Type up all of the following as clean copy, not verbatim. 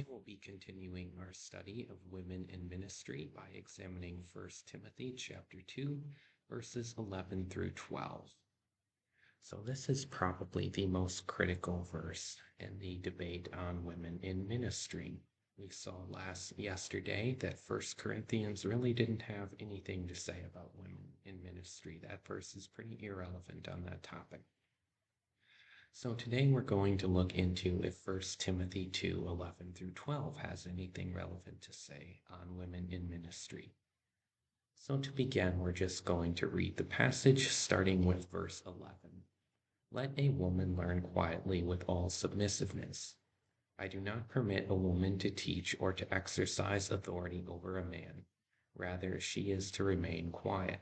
Today we'll be continuing our study of women in ministry by examining 1 Timothy chapter 2, verses 11 through 12. So this is probably the most critical verse in the debate on women in ministry. We saw yesterday that 1 Corinthians really didn't have anything to say about women in ministry. That verse is pretty irrelevant on that topic. So today we're going to look into if 1 Timothy 2, 11 through 12 has anything relevant to say on women in ministry. So to begin, we're just going to read the passage starting with verse 11. Let a woman learn quietly with all submissiveness. I do not permit a woman to teach or to exercise authority over a man. Rather, she is to remain quiet.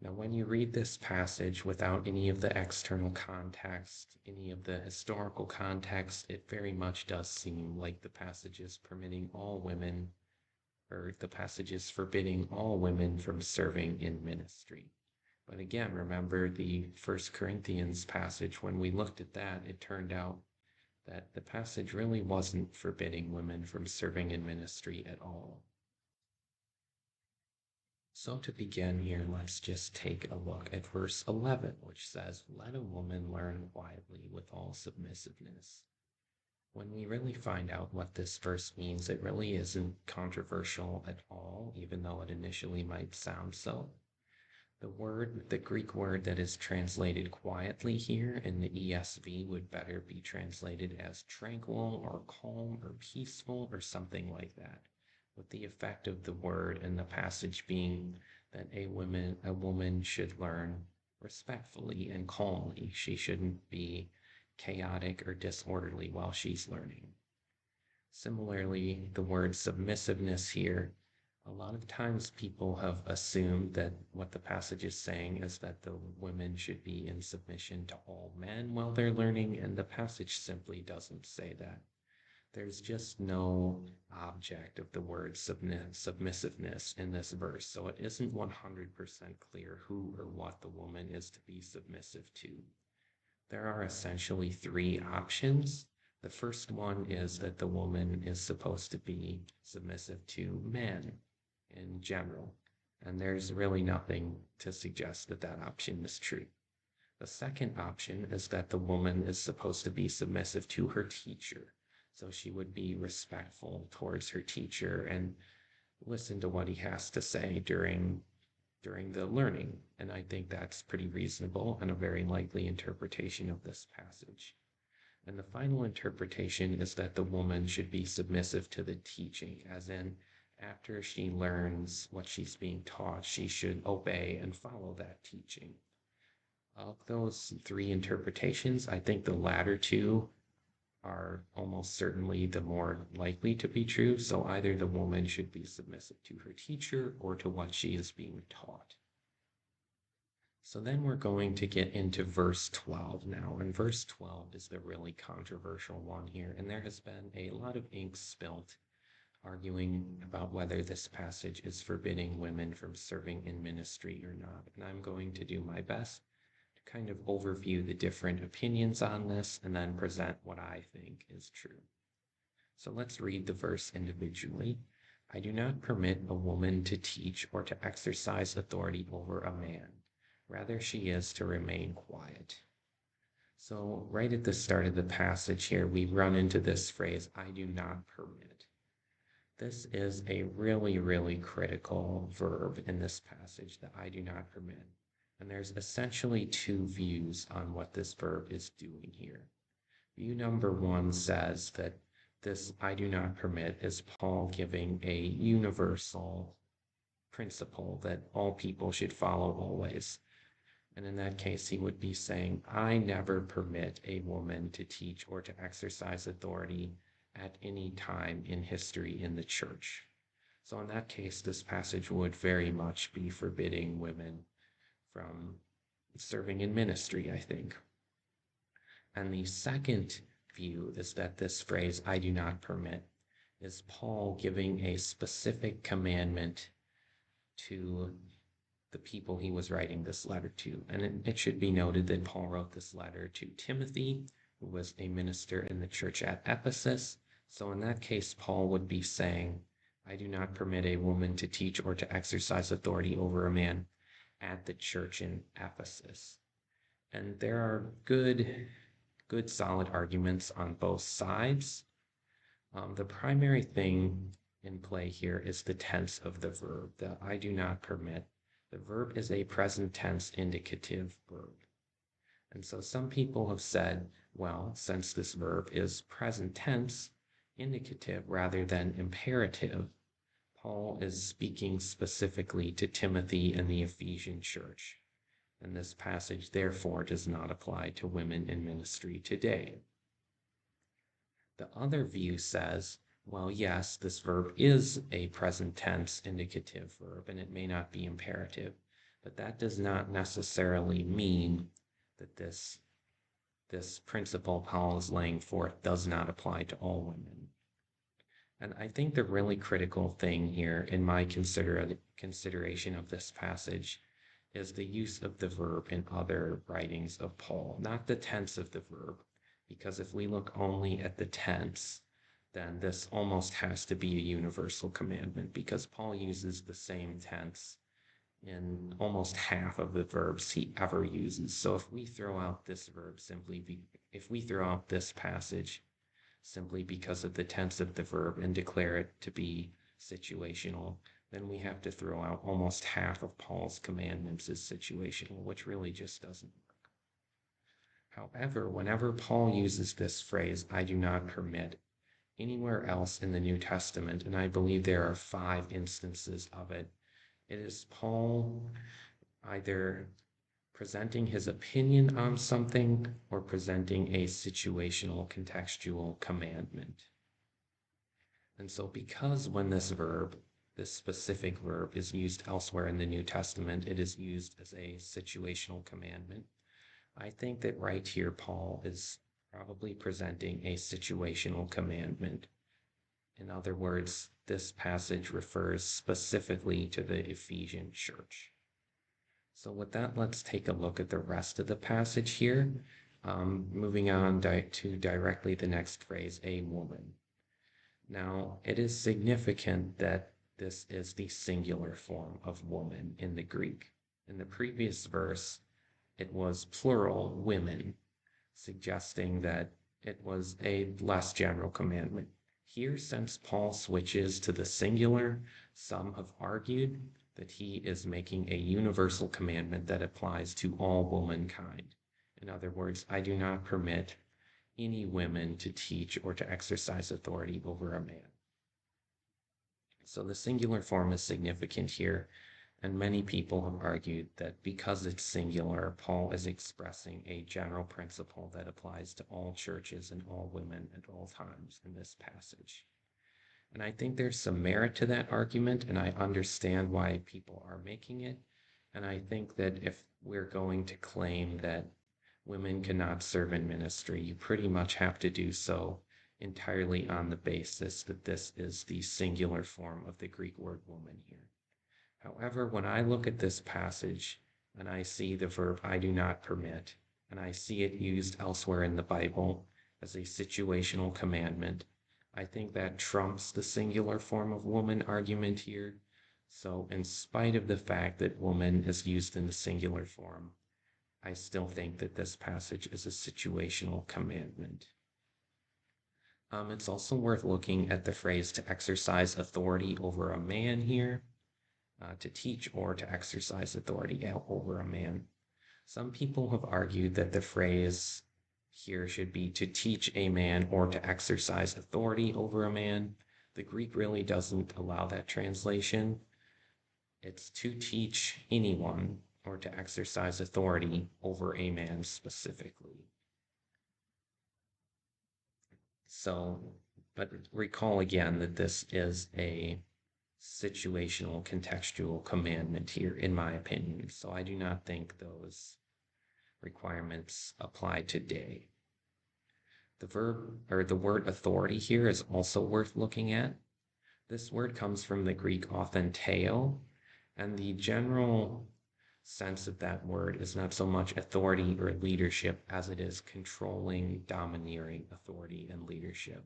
Now, when you read this passage without any of the external context, any of the historical context, it very much does seem like the passage is permitting all women, or the passage is forbidding all women from serving in ministry. But again, remember the 1 Corinthians passage, when we looked at that, it turned out that the passage really wasn't forbidding women from serving in ministry at all. So to begin here, let's just take a look at verse 11, which says, let a woman learn quietly with all submissiveness. When we really find out what this verse means, it really isn't controversial at all, even though it initially might sound so. The Greek word that is translated quietly here in the ESV would better be translated as tranquil or calm or peaceful or something like that, with the effect of the word and the passage being that a woman should learn respectfully and calmly. She shouldn't be chaotic or disorderly while she's learning. Similarly, the word submissiveness here, a lot of times people have assumed that what the passage is saying is that the women should be in submission to all men while they're learning, and the passage simply doesn't say that. There's just no object of the word submissiveness in this verse, so it isn't 100% clear who or what the woman is to be submissive to. There are essentially three options. The first one is that the woman is supposed to be submissive to men in general, and there's really nothing to suggest that that option is true. The second option is that the woman is supposed to be submissive to her teacher. So she would be respectful towards her teacher and listen to what he has to say during the learning. And I think that's pretty reasonable and a very likely interpretation of this passage. And the final interpretation is that the woman should be submissive to the teaching, as in after she learns what she's being taught, she should obey and follow that teaching. Of those three interpretations, I think the latter two are almost certainly the more likely to be true. So either the woman should be submissive to her teacher or to what she is being taught. So then we're going to get into verse 12 now, and verse 12 is the really controversial one here, and there has been a lot of ink spilt arguing about whether this passage is forbidding women from serving in ministry or not, and I'm going to do my best to kind of overview the different opinions on this and then present what I think is true. So let's read the verse individually. I do not permit a woman to teach or to exercise authority over a man. Rather, she is to remain quiet. So right at the start of the passage here, we run into this phrase, I do not permit. This is a really, really critical verb in this passage, that I do not permit. And there's essentially two views on what this verb is doing here. View number one says that this I do not permit is Paul giving a universal principle that all people should follow always. And in that case, he would be saying, I never permit a woman to teach or to exercise authority at any time in history in the church. So in that case, this passage would very much be forbidding women from serving in ministry, I think. And the second view is that this phrase, I do not permit, is Paul giving a specific commandment to the people he was writing this letter to. And it should be noted that Paul wrote this letter to Timothy, who was a minister in the church at Ephesus. So in that case, Paul would be saying, I do not permit a woman to teach or to exercise authority over a man at the church in Ephesus. And there are good solid arguments on both sides. The primary thing in play here is the tense of the verb, the I do not permit. The verb is a present tense indicative verb. And so some people have said, well, since this verb is present tense, indicative rather than imperative, Paul is speaking specifically to Timothy and the Ephesian church. And this passage, therefore, does not apply to women in ministry today. The other view says, well, yes, this verb is a present tense indicative verb, and it may not be imperative, but that does not necessarily mean that this principle Paul is laying forth does not apply to all women. And I think the really critical thing here in my consideration of this passage is the use of the verb in other writings of Paul, not the tense of the verb, because if we look only at the tense, then this almost has to be a universal commandment, because Paul uses the same tense in almost half of the verbs he ever uses. So if we throw out this verb if we throw out this passage simply because of the tense of the verb and declare it to be situational, then we have to throw out almost half of Paul's commandments as situational, which really just doesn't work. However, whenever Paul uses this phrase, I do not permit, anywhere else in the New Testament, and I believe there are 5 instances of it, it is Paul either presenting his opinion on something or presenting a situational contextual commandment. And so because when this specific verb is used elsewhere in the New Testament, it is used as a situational commandment, I think that right here Paul is probably presenting a situational commandment. In other words, this passage refers specifically to the Ephesian church. So with that, let's take a look at the rest of the passage here. Moving on to directly the next phrase, a woman. Now, it is significant that this is the singular form of woman in the Greek. In the previous verse, it was plural women, suggesting that it was a less general commandment. Here, since Paul switches to the singular, some have argued that he is making a universal commandment that applies to all womankind. In other words, I do not permit any women to teach or to exercise authority over a man. So the singular form is significant here, and many people have argued that because it's singular, Paul is expressing a general principle that applies to all churches and all women at all times in this passage. And I think there's some merit to that argument, and I understand why people are making it. And I think that if we're going to claim that women cannot serve in ministry, you pretty much have to do so entirely on the basis that this is the singular form of the Greek word woman here. However, when I look at this passage and I see the verb I do not permit, and I see it used elsewhere in the Bible as a situational commandment, I think that trumps the singular form of woman argument here. So in spite of the fact that woman is used in the singular form, I still think that this passage is a situational commandment. It's also worth looking at the phrase to exercise authority over a man here, to teach or to exercise authority over a man. Some people have argued that the phrase here should be to teach a man or to exercise authority over a man. The Greek really doesn't allow that translation. It's to teach anyone or to exercise authority over a man specifically. So, but recall again that this is a situational contextual commandment here, in my opinion. So I do not think those requirements apply today. The word authority here is also worth looking at. This word comes from the Greek authenteo, and the general sense of that word is not so much authority or leadership as it is controlling, domineering authority and leadership.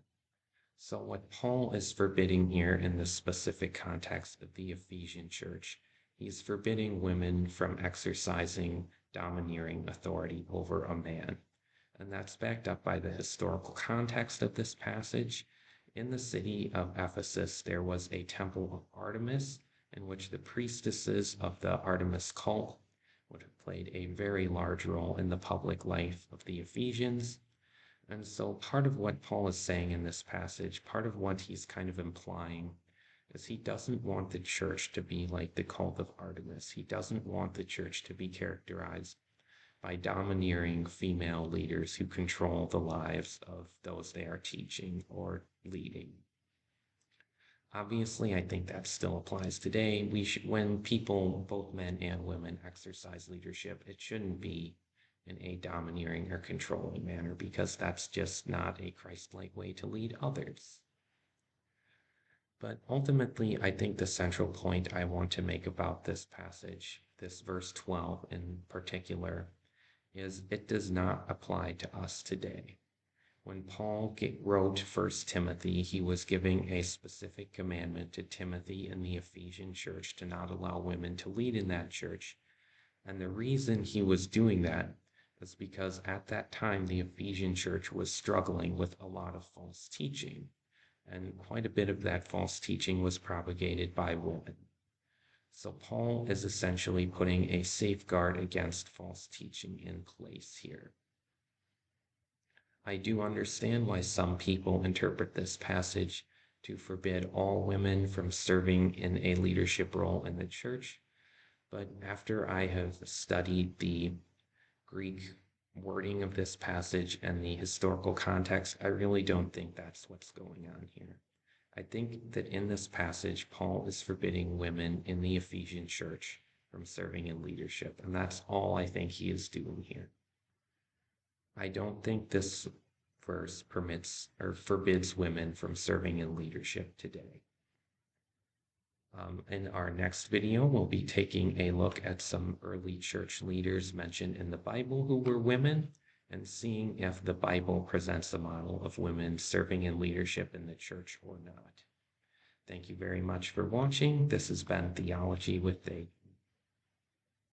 So, what Paul is forbidding here in the specific context of the Ephesian church, he's forbidding women from exercising domineering authority over a man. And that's backed up by the historical context of this passage. In the city of Ephesus, there was a temple of Artemis in which the priestesses of the Artemis cult would have played a very large role in the public life of the Ephesians. And so part of what Paul is saying in this passage, part of what he's kind of implying, is he doesn't want the church to be like the cult of Artemis. He doesn't want the church to be characterized by domineering female leaders who control the lives of those they are teaching or leading. Obviously, I think that still applies today. When people, both men and women, exercise leadership, it shouldn't be in a domineering or controlling manner, because that's just not a Christ-like way to lead others. But ultimately, I think the central point I want to make about this passage, this verse 12 in particular, is it does not apply to us today. When Paul wrote 1 Timothy, he was giving a specific commandment to Timothy in the Ephesian church to not allow women to lead in that church. And the reason he was doing that is because at that time, the Ephesian church was struggling with a lot of false teaching. And quite a bit of that false teaching was propagated by women. So Paul is essentially putting a safeguard against false teaching in place here. I do understand why some people interpret this passage to forbid all women from serving in a leadership role in the church, but after I have studied the Greek wording of this passage and the historical context, I really don't think that's what's going on here. I think that in this passage, Paul is forbidding women in the Ephesian church from serving in leadership, and that's all I think he is doing here. I don't think this verse permits or forbids women from serving in leadership today. In our next video, we'll be taking a look at some early church leaders mentioned in the Bible who were women, and seeing if the Bible presents a model of women serving in leadership in the church or not. Thank you very much for watching. This has been Theology with Dave.